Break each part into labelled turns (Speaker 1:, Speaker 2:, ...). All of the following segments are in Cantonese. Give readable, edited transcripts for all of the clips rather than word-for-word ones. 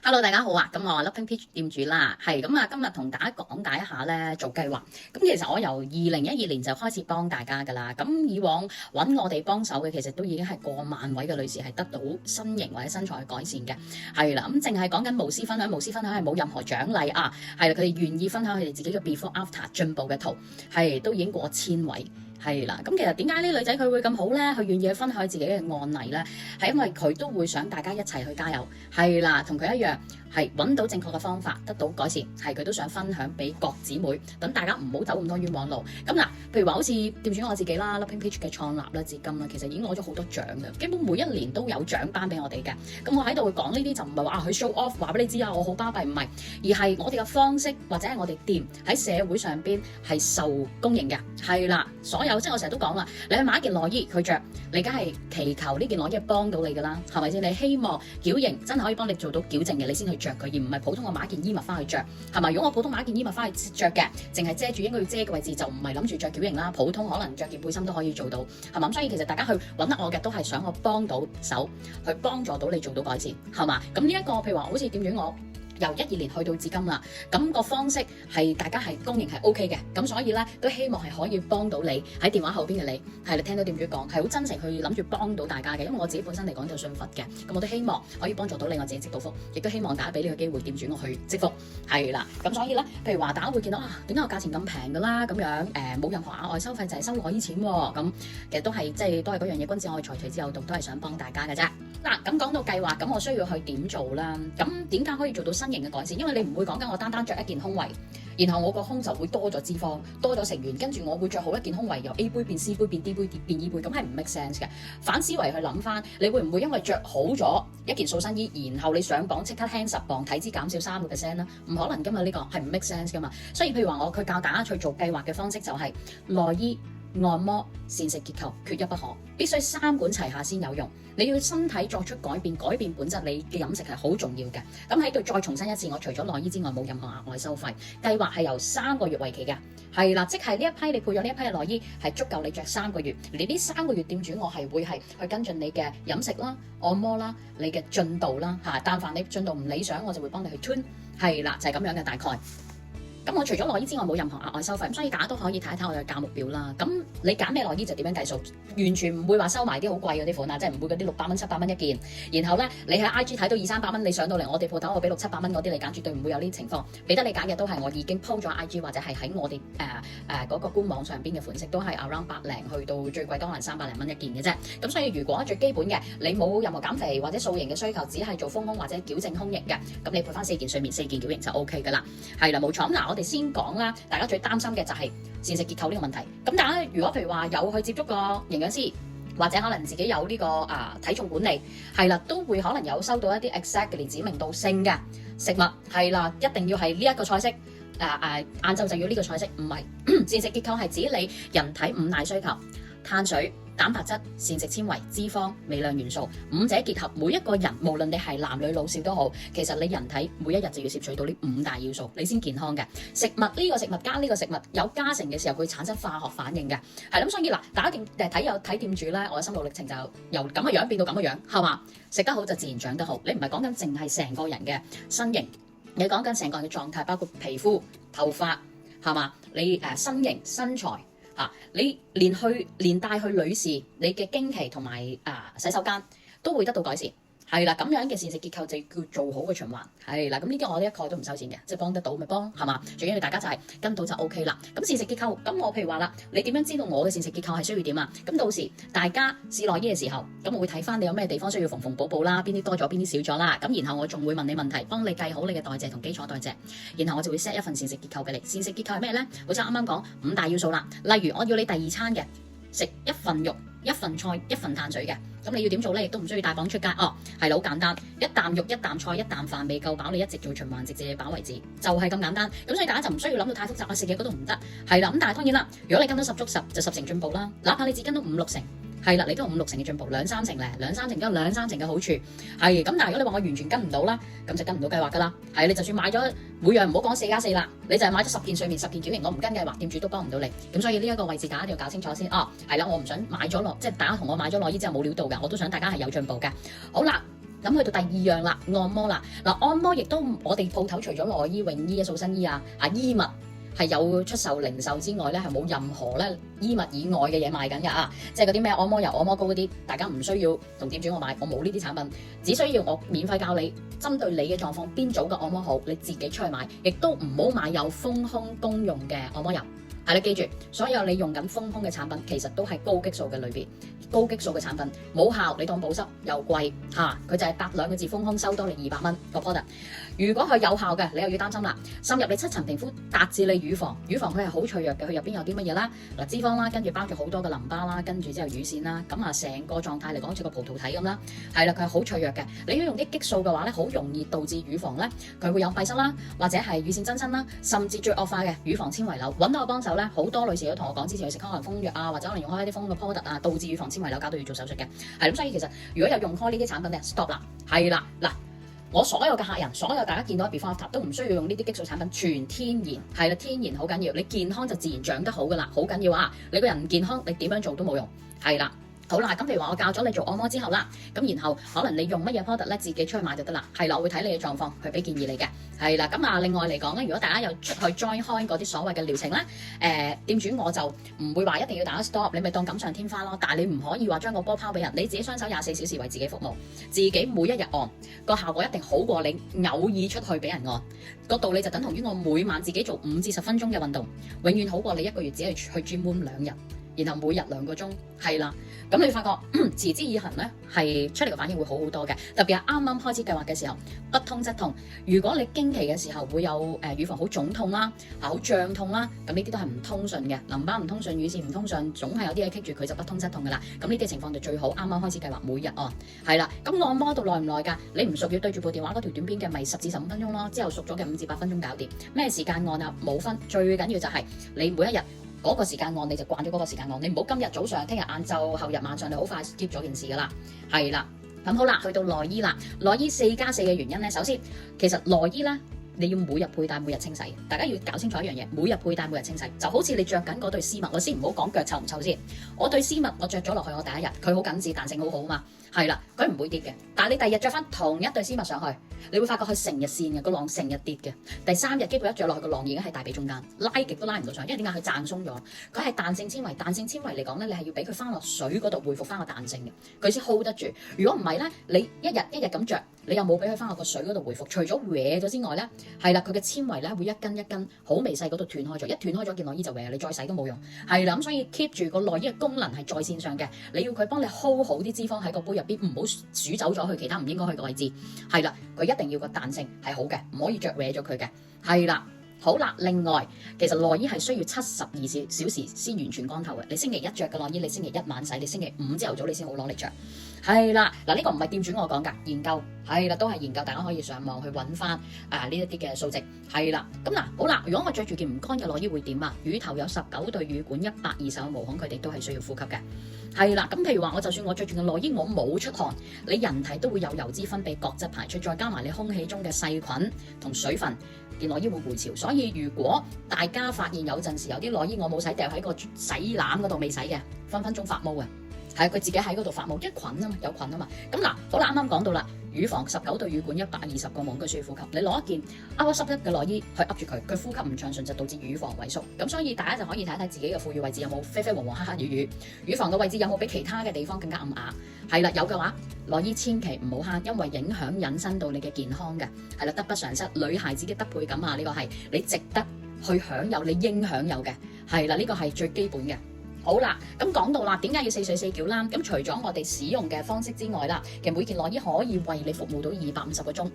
Speaker 1: Hello，大家好啊！咁我係 Loving Peach 店主啦，係咁啊，今日同大家講解一下咧做計劃。咁其實我由2012年就開始幫大家噶啦。咁以往揾我哋幫手嘅，其實都已經係過萬位嘅女士係得到身形或者身材嘅改善嘅。係啦，咁淨係講緊無私分享，無私分享係冇任何獎勵啊。係啦，佢哋願意分享佢哋自己嘅 before after 進步嘅圖，係都已經過千位。係啦，咁其實點解呢女仔佢會咁好咧？佢願意去分享自己嘅案例咧，係因為佢都會想大家一齊去加油。係啦，同佢一樣係揾到正確嘅方法，得到改善。係佢都想分享俾各姊妹，等大家唔好走咁多冤枉路。咁嗱，譬如話好似店主我自己啦 ，Loving Peach 嘅創立啦，至今啦，其實已經攞咗好多獎嘅，基本每一年都有獎頒俾我哋嘅。咁我喺度講呢啲就唔係話去 show off，話俾你知啊，我好巴閉，唔係，而係我哋嘅方式或者係我哋店喺社會上邊係受公認嘅。係啦，所有。即係我成日都講啦，你去買一件內衣佢着，你梗係祈求呢件內衣幫到你噶啦，係咪先？你希望矯形真係可以幫你做到矯正嘅，你先去着佢，而唔係普通我買一件衣物翻去着，係咪？如果我普通買一件衣物翻去着嘅，淨係遮住應該要遮嘅位置，就唔係諗住着矯形啦。普通可能着件背心都可以做到，係嘛？所以其實大家去揾得我嘅都係想我幫到手，去幫助到你做到改善，係嘛？咁呢一個譬如話好似店主我。由12年去到至今啦，咁個方式係大家係公認係 OK 嘅，咁所以咧都希望係可以幫到你喺電話後邊嘅你，係你聽到店主講係好真誠去諗住幫到大家嘅，因為我自己本身嚟講就信佛嘅，咁我都希望可以幫助到你，我自己積到福，亦都希望大家俾呢個機會店主我去積福，係啦，咁所以咧，譬如話大家會見到啊，點解個價錢咁平㗎啦？咁樣冇任何額外收費，就係收內衣錢喎，咁其實都係即係都係嗰樣嘢，君子愛財，取之有道，都係想幫大家嘅啫。嗱，咁講到計劃，咁我需要去點做啦？咁點解可以做到身形嘅改善？因為你唔會講緊我單單着一件胸圍，然後我個胸就會多咗脂肪，多咗成員，跟住我會着好一件胸圍，由 A 杯變 C 杯變 D 杯變 E 杯，咁係唔 make sense 嘅。反思維去諗翻，你會唔會因為着好咗一件塑身衣，然後你上磅即刻輕10磅，體脂減少3%啦？唔可能噶嘛，呢個係唔 make sense 噶嘛。所以譬如話佢教大家去做計劃嘅方式就係內衣、按摩、膳食結構缺一不可，必須3管齊下先有用。你要身體作出改變，改變本質，你嘅飲食係好重要嘅。咁喺度再重申一次，我除咗內衣之外冇任何額外收費。計劃係由3個月為期嘅，係啦，即係呢一批你配咗呢一批嘅內衣係足夠你着3個月。你呢3個月店主我係會係去跟進你嘅飲食啦、按摩啦、你嘅進度啦嚇。但凡你進度唔理想，我就會幫你去 tune。係啦，就係咁樣嘅大概。咁我除咗內衣之外冇任何額外收費，咁所以大家都可以睇一睇我嘅價目表啦。咁你揀咩內衣就點樣計數，完全唔會話收埋啲好貴嗰啲款啊，即係唔會嗰啲600蚊、700蚊一件。然後咧，你喺 IG 睇到200-300蚊，你上到嚟我哋鋪頭，我俾600-700蚊嗰啲你揀，絕對唔會有呢啲情況。俾得你揀嘅都係我已經 po 咗 IG 或者係喺我哋嗰個官網上邊嘅款式，都係 around 百零去到最貴都可能300零蚊一件嘅啫。咁所以如果最基本嘅你冇任何減肥或者塑形嘅需求，只係做豐胸或者矯正胸型嘅，咁你配翻4件睡眠、4件矯形就 OK 噶啦。係啦，冇錯。咁嗱，我哋先講啦，大家最擔心嘅就係膳食結構呢個問題。咁大家如果譬如話有去接觸過營養師，或者可能自己有呢個體重管理，係啦，都會可能有收到一啲 exactly 指名道姓嘅食物，係啦，一定要係呢一個菜式，晏晝就要呢個菜式，唔係膳食結構係指你人體5大需求：碳水、蛋白質、膳食纖維、脂肪、微量元素，5者結合，每一個人無論你係男女老少都好，其實你人體每一日就要攝取到呢5大要素，你先健康嘅。食物呢個食物加呢個食物有加成嘅時候，佢產生化學反應嘅，係咁。所以嗱，大家睇店主咧，我嘅心路歷程就由咁嘅樣變到咁嘅樣，係嘛？食得好就自然長得好。你唔係講緊淨係成個人嘅身形，你講緊成個人嘅狀態，包括皮膚、頭髮，係嘛？你身形、身材。你連帶去女士，你嘅經期同埋洗手間都會得到改善，係啦，咁樣嘅膳食結構就叫做好嘅循環，係啦，咁呢啲我呢一概都唔收錢嘅，即係幫得到咪幫，係嘛？最緊要大家就係跟到就 OK 啦。咁膳食結構，咁我譬如話啦，你點樣知道我嘅膳食結構係需要點啊？咁到時大家試內衣嘅時候，咁我會睇翻你有咩地方需要縫縫補補啦，邊啲多咗，邊啲少咗啦。咁然後我仲會問你問題，幫你計好你嘅代謝同基礎代謝，然後我就會 set 一份膳食結構俾你。膳食結構係咩咧？好似啱啱講5大要素啦，例如我要你第2餐嘅食1份肉、1份菜、1份碳水嘅，咁你要點做咧？亦都唔需要帶磅出街哦，係啦，好簡單，一啖肉、一啖菜、一啖飯未夠飽，你一直做循環，直至你飽為止，就係咁簡單。咁所以大家就唔需要諗到太複雜，我食嘢嗰度唔得，係啦。咁但係當然啦，如果你跟到10足10，就10成進步啦。哪怕你只跟到5-6成。係啦，你都有5-6成嘅進步，2-3成咧，2-3成都有2-3成嘅好處。係咁，但係如果你話我完全跟唔到啦，咁就跟唔到計劃㗎啦。係你就算買咗每樣唔好講4+4啦，你就係買咗10件睡眠、10件矯形，我唔跟計劃，店主都幫唔到你。咁所以呢一個位置大家一定要搞清楚先。哦，係啦，我唔想買咗落，即係大家同我買咗內衣之後冇料到㗎，我都想大家係有進步嘅。好啦。咁去到第二樣啦，按摩啦。嗱，按摩亦都我哋鋪頭除咗內衣、泳衣、塑身衣啊衣物係有出售零售之外咧，係冇任何咧衣物以外嘅嘢賣緊㗎啊！即係嗰啲咩按摩油、按摩膏嗰啲，大家唔需要同店主我買，我冇呢啲產品，只需要我免費教你針對你嘅狀況邊組嘅按摩好，你自己出去買，亦都唔好買有豐胸功用嘅按摩油。係啦，記住，所有你用緊豐胸嘅產品，其實都係高激素嘅類別，高激素嘅產品冇效，你當保濕又貴嚇，佢就係搭兩個字豐胸收多你200蚊個 product。如果佢有效嘅，你又要擔心啦，滲入你7層皮膚，達至你乳房，乳房佢係好脆弱嘅，佢入邊有啲乜嘢啦？嗱，脂肪啦，跟住包住好多嘅淋巴啦，跟住之後乳腺啦，咁啊成個狀態嚟講好似個葡萄體咁啦，係啦，佢係好脆弱嘅。你要用啲激素嘅話咧，好容易導致乳房咧佢會有閉塞啦，或者係乳腺增生啦，甚至最惡化嘅乳房纖維瘤。揾到我幫手咧，好多女士都同我講，之前去食可能風藥啊，或者可能用開一啲豐嘅 product 啊，導致乳房纖維瘤搞到要做手術嘅。係咁，所以其實如果有用開呢啲產品咧 ，stop 啦，係啦，嗱。我所有嘅客人，所有大家見到嘅 before after 都唔需要用呢啲激素產品，全天然，係啦，天然好緊要，你健康就自然長得好噶啦，好緊要啊！你個人唔健康，你點樣做都冇用，係啦。好啦，咁譬如話我教咗你做按摩之後啦，咁然後可能你用乜嘢 product 咧，自己出去買就得啦。係啦，我會睇你嘅狀況去俾建議你嘅。係啦，咁啊另外嚟講咧，如果大家有出去 join 開嗰啲所謂嘅療程咧，店主我就唔會話一定要打 stop， 你咪當錦上添花咯。但係你唔可以話將個波拋俾人，你自己雙手24小時為自己服務，自己每一日按個效果一定好過你偶爾出去俾人按。個道理就等同於我每晚自己做5至10分鐘嘅運動，永遠好過你1個月只係去 gym 2日。然後每日2個鐘，係啦，咁你發覺持之以恆咧，係出嚟嘅反應會好好多嘅。特別係啱啱開始計劃嘅時候，不通則痛。如果你經期嘅時候會有乳房好腫痛啦，好脹痛啦，咁呢啲都係唔通順嘅，淋巴唔通順，乳腺唔通順，總係有啲嘢棘住佢就不通則痛噶啦。咁呢啲情況就最好啱啱開始計劃每日按，係啦。咁按摩到耐唔耐㗎？你唔熟要對住部電話嗰條短片嘅，咪10至15分鐘咯。之後熟咗嘅5至8分鐘搞掂。咩時間按啊？冇分，最緊要就係你每一日。嗰個時間按你就慣咗嗰個時間按，你唔好今日早上、聽日晏晝、後日晚上，你好快 skip 咗件事噶啦，係啦。咁好啦，去到內衣啦，內衣4+4嘅原因咧，首先其實內衣咧你要每日佩戴、每日清洗，大家要搞清楚一樣嘢，每日佩戴、每日清洗，就好似你着緊嗰對絲襪，我先唔好講腳臭唔臭先，我對絲襪我着咗落去，我第一日佢好緊緻，彈性好好嘛，係啦，佢唔會跌嘅。但係你第二日着翻同一對絲襪上去，你會發覺佢成日線嘅，個浪成日跌嘅。第3日基本一着落去個浪已經喺大髀中間，拉極都拉唔到上，因為點解佢撐鬆咗？佢係彈性纖維，彈性纖維嚟講咧，你係要俾佢翻落水嗰度恢復翻個彈性嘅，佢先 hold 得住。如果唔係咧，你一日一日咁着，你又冇俾佢翻落個水嗰度恢復，除咗歪咗之外咧，係啦，佢嘅纖維咧會一根一根好微細嗰度斷開咗，一斷開咗件內衣就歪，你再洗都冇用。係啦，咁所以 keep 住個內衣嘅功能係在線上嘅，你要佢幫你 hold 好啲脂肪喺個杯入邊，唔好數走咗去其他唔應該去嘅位置。係啦，佢一定要個彈性係好嘅，唔可以着歪咗佢嘅。係啦。好啦，另外其實內衣係需要72小時先完全乾透嘅。你星期一着嘅內衣，你星期一晚洗，你星期5朝頭早你先好攞嚟着。係啦，嗱呢個唔係店主我講㗎，研究係啦，都係研究，大家可以上網去揾翻呢一啲嘅數值。係啦，咁嗱好啦，如果我着住件唔乾嘅內衣會點啊？乳頭有19對乳管，120個毛孔，佢哋都係需要呼吸嘅。係啦，咁譬如話我就算我着住嘅內衣，我冇出汗，你人體都會有油脂分泌、角質排出，再加埋你空氣中嘅細菌同水分。件內衣會回潮，所以如果大家發現有陣時有啲內衣我冇洗，掉喺個洗籃嗰度未洗嘅，分分鐘發毛嘅，係佢自己喺嗰度發毛，因為菌啊嘛，有菌啊嘛。咁嗱，好啦，啱啱講到啦，乳房19對乳管，120個毛孔，佢需要呼吸。你攞一件噏濕濕嘅內衣去噏住佢，佢呼吸唔暢順就導致乳房萎縮。咁所以大家就可以睇睇自己嘅婦乳位置有冇啡啡黃黃黑黑乳乳，乳房嘅位置有冇比其他嘅地方更加暗啞。係啦，有嘅話，內衣千祈唔好慳，因為影響引申到你嘅健康嘅。係啦，得不償失。女孩子嘅德配感啊，呢個係你值得去享有，你應享有嘅。係啦，呢個係最基本嘅。好啦，咁講到啦，點解要4睡4覺啦？咁除咗我哋使用嘅方式之外啦，其實每件內衣可以為你服務到250個鐘。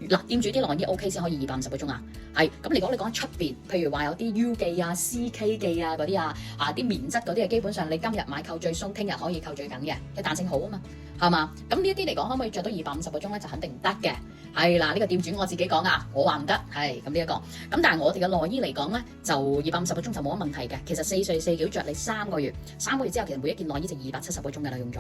Speaker 1: 嗱，店主啲內衣 OK 先可以250個鐘啊。係，咁如果你講出邊，譬如話有啲 U 記啊、CK 記啊嗰啲啲棉質嗰啲啊，基本上你今日買扣最鬆，聽日可以扣最緊嘅，嘅彈性好啊嘛，係嘛？咁呢一啲嚟講，可唔可以着到250個鐘咧？就肯定唔得嘅。係啦，呢個店主我自己講啊，我話唔得，係咁呢一個。咁但係我哋嘅內衣嚟講咧，就250個鐘就冇乜問題嘅。其實4睡4覺着你3個月，3個月之後其實每一件內衣就270個鐘㗎啦，用咗。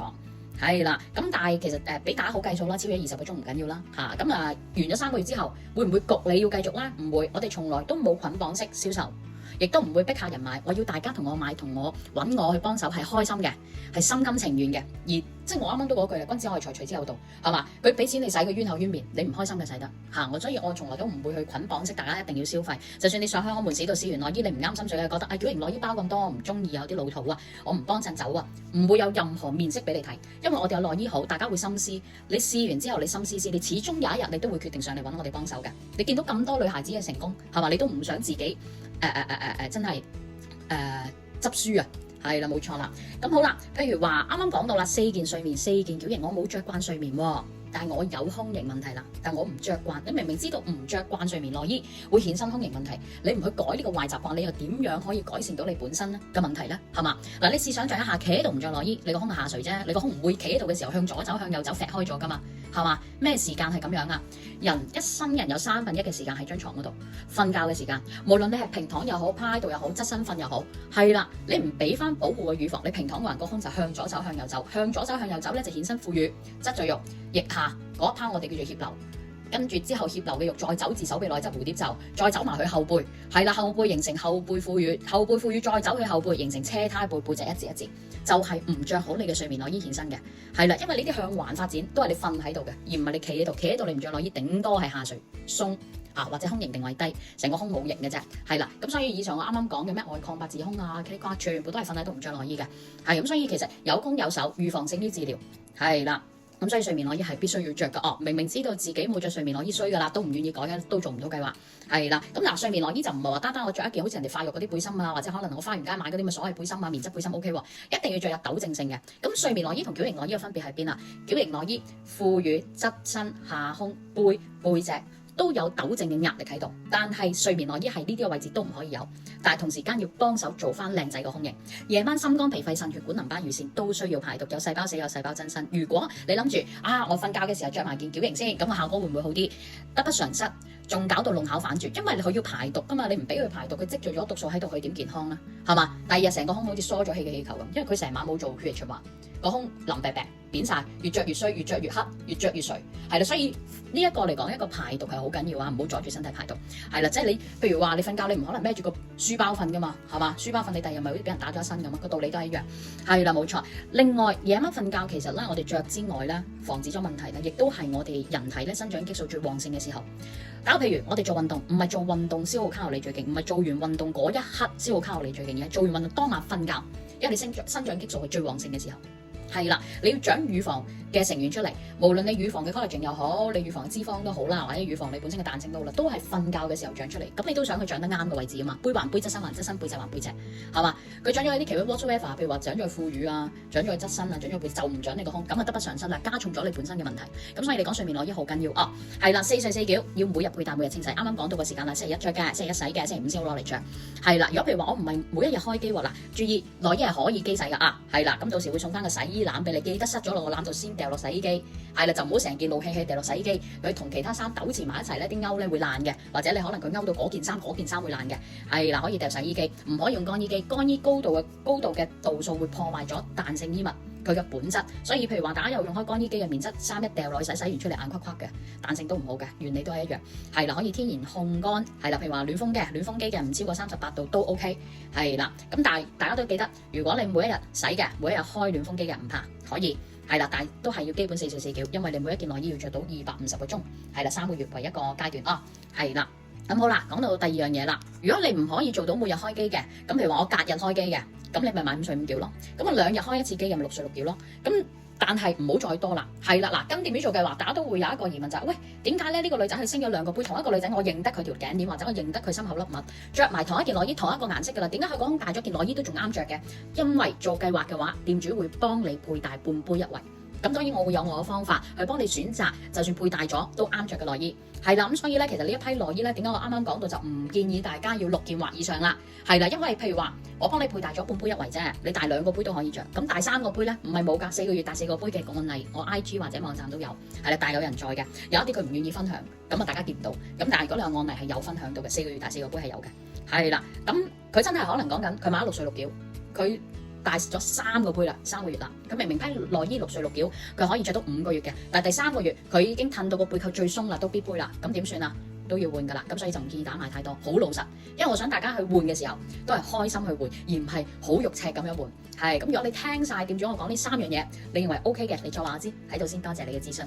Speaker 1: 係啦，咁但係其實俾大家好計數啦，超咗20個鐘唔緊要啦嚇。咁完咗3個月之後，會唔會焗你要繼續咧？唔會，我哋從來都冇捆綁式銷售。亦都唔會逼客人買。我要大家同我買，同我揾我去幫手係開心嘅，係心甘情願嘅。而即係我啱啱都嗰句啦，君子愛財，取之有道，係嘛？佢俾錢你使，佢冤口冤面，你唔開心嘅使得嚇。所以我從來都唔會去捆綁式大家一定要消費。就算你上香港門市度試完內衣，你唔啱心水嘅，覺得矯形內衣包咁多，我唔中意，有啲老土啊，我唔幫襯走啊，唔會有任何面色俾你睇，因為我哋有內衣好，大家會心思。你試完之後，你心思思，你始終有一日你都會決定上嚟揾我哋幫手嘅。你見到咁多女孩子嘅成功，係嘛？你都唔想自己真係執輸啊！係啦，冇錯啦。咁好啦，譬如話啱啱講到啦，4件睡眠，4件矯形，我冇着慣睡眠喎，但係我有胸型問題啦，但我唔着慣。你明明知道唔着慣睡眠內衣會衍生胸型問題，你唔去改呢個壞習慣，你又點樣可以改善到你本身嘅問題呢？係嘛？嗱，你試想像一下，企喺度唔着內衣，你個胸係下垂啫，你個胸唔會企喺度嘅時候向左走向右走甩開咗噶嘛？係嘛？咩時間係咁樣啊？人一生人有1/3嘅時間喺張床嗰度瞓覺嘅時間，無論你係平躺又好，趴喺度又好，側身瞓又好，係啦，你唔俾翻保護個乳房，你平躺個人個胸就向左走向右走，向左走向右走咧就衍生副乳、側贅肉、腋下嗰一 part 我哋叫做脅流。跟住之後脅流嘅肉再走至手臂內側蝴蝶袖，再走埋去後背，係啦，後背形成後背副乳，後背副乳再走去後背形成車胎背，背脊一節一節，就係唔着好你嘅睡眠內衣衍生嘅，係啦，因為呢啲向環發展都係你瞓喺度嘅，而唔係你企喺度，企喺度你唔着內衣，頂多係下垂鬆啊，或者胸型定位低，成個胸冇型嘅啫，係啦，咁所以以上我啱啱講嘅咩外擴八字胸啊，茄哩瓜全部都係瞓喺度唔着內衣嘅，係咁，所以其實有攻有守，預防勝於治療，係啦。咁所以睡眠內衣係必須要着嘅哦。明明知道自己冇着睡眠內衣衰噶啦，都唔願意改嘅，都做唔到計劃。係啦，咁嗱，睡眠內衣就唔係話單單我着一件好似人哋化肉嗰啲背心啊，或者可能我花園街買嗰啲咁嘅所謂背心啊、棉質背心 OK 喎，一定要着有糾正性嘅。咁睡眠內衣同矯形內衣嘅分別喺邊啊？矯形內衣副乳、側身、下胸、背脊都有糾正嘅壓力喺度，但係睡眠內衣係呢啲嘅位置都唔可以有，但係同時間要幫手做翻靚仔個胸型。夜晚心肝脾肺腎血管淋巴乳腺都需要排毒，有細胞死有細胞增生。如果你諗住我瞓覺嘅時候着埋件矯形先，咁個效果會唔會好啲？得不償失，仲搞到弄巧反拙，因為佢要排毒噶嘛，你唔俾佢排毒，佢積聚咗毒素喺度，佢點健康咧？係嘛？第二日成個胸好似疏咗氣嘅氣球咁，因為佢成晚冇做血液循環，個胸腍白白扁晒，越着越衰，越着越黑，越着越垂，係啦，所以呢一個嚟講，一個排毒係好緊要啊，唔好阻住身體排毒，係啦，即係你譬如話你瞓覺，你唔可能孭住個書包瞓噶嘛，係嘛？書包瞓你第二日咪好似俾人打咗一身咁啊，個道理都係一樣，係啦，冇錯。另外夜晚瞓覺其實咧，我哋着之外咧，防止咗問題咧，亦都係我哋人體咧生長激素最旺盛嘅時候。打譬如我哋做運動，唔係做運動消耗卡路里最勁，唔係做完運動嗰一刻消耗卡路里最勁嘅，做完運動當晚瞓覺，因為你生長激素係最旺盛嘅時候。係啦，你要長乳房嘅成員出嚟，無論你乳房嘅 collagen 又好，你乳房嘅脂肪都好啦，或者乳房你本身嘅彈性都好啦，都係瞓覺嘅時候長出嚟。咁你都想佢長得啱嘅位置啊嘛，背環背，側身環側身，背脊環背脊，係嘛？佢長咗喺啲其他 whatsoever，譬如話長咗去副乳啊，長咗去側身啊，長咗背就唔長你個胸，咁啊得不償失啦，加重咗你本身嘅問題。咁所以你講睡眠內衣好緊要哦。係啦，4睡4矯要每日佩戴，每日清洗。啱啱講到個時間啦，星期一着嘅，星期一洗嘅，星期五先好攞嚟着。係啦，如果譬如話我唔係每一日開機喎，嗱，注意內衣係可以機洗㗎啊。係啦，咁到時會送翻個洗衣籃俾你，記得塞咗落個籃度先掉落洗衣機，係啦，就唔好成件露氣氣掉落洗衣機，佢同其他衫糾纏埋一齊咧，啲勾咧會爛嘅，或者你可能佢勾到嗰件衫會爛嘅，係啦，可以掉洗衣機，唔可以用乾衣機，乾衣高度嘅度數會破壞咗彈性衣物佢嘅本質，所以譬如話大家有用開乾衣機嘅棉質衫一掉落去洗完出嚟硬垮垮嘅，彈性都唔好嘅，原理都係一樣，係啦，可以天然烘乾，係啦，譬如話暖風機嘅唔超過38度都 OK，係啦，咁但係大家都記得，如果你每一日洗嘅，每一日開暖風機嘅唔怕，可以。係啦，但係都係要基本4睡4矯，因為你每一件內衣要着到250個鐘，係啦，3個月為一個階段啊，係啦，咁好啦，講到第二樣嘢啦，如果你唔可以做到每日開機嘅，咁譬如話我隔日開機嘅，咁你咪買5睡5矯咯，咁我2日開一次機嘅咪6睡6矯咯，咁。但係唔好再多啦，係啦，嗱，跟店面做計劃，大家都會有一個疑問就係，喂，點解咧呢個女仔佢升咗2個杯，同一個女仔我認得佢條頸鏈或者我認得佢心口粒物，着埋同一件內衣同一個顏色噶啦，點解佢個胸大咗件內衣都仲啱着嘅？因為做計劃嘅話，店主會幫你佩戴半杯一圍。咁當然我會有我嘅方法去幫你選擇，就算佩戴咗都啱着嘅內衣，係啦，咁所以咧，其實呢一批內衣咧，點解我啱啱講到就唔建議大家要6件或以上啦，係啦，因為譬如話我幫你佩戴咗半杯一圍啫，你戴2個杯都可以着，咁戴3個杯咧唔係冇噶，4個月戴4個杯嘅案例，我 IG 或者網站都有，係啦，大有人在嘅，有一啲佢唔願意分享，咁啊大家見唔到，咁但係如果你個案例係有分享到嘅，4個月戴4個杯係有嘅，係啦，咁佢真係可能講緊佢買咗6睡6矯，佢。戴咗3個杯啦，3個月啦，佢明明批內衣6睡6矯，佢可以着到5個月嘅，但係第3個月佢已經褪到個背扣最鬆啦，都必杯啦，咁點算啊？都要換㗎啦，咁所以就唔建議打買太多，好老實，因為我想大家去換嘅時候都係開心去換，而唔係好肉赤咁樣換。係咁，如果你聽晒掂咗我講呢3樣嘢，你認為 OK 嘅，你再話我知，喺度先多謝你嘅諮詢。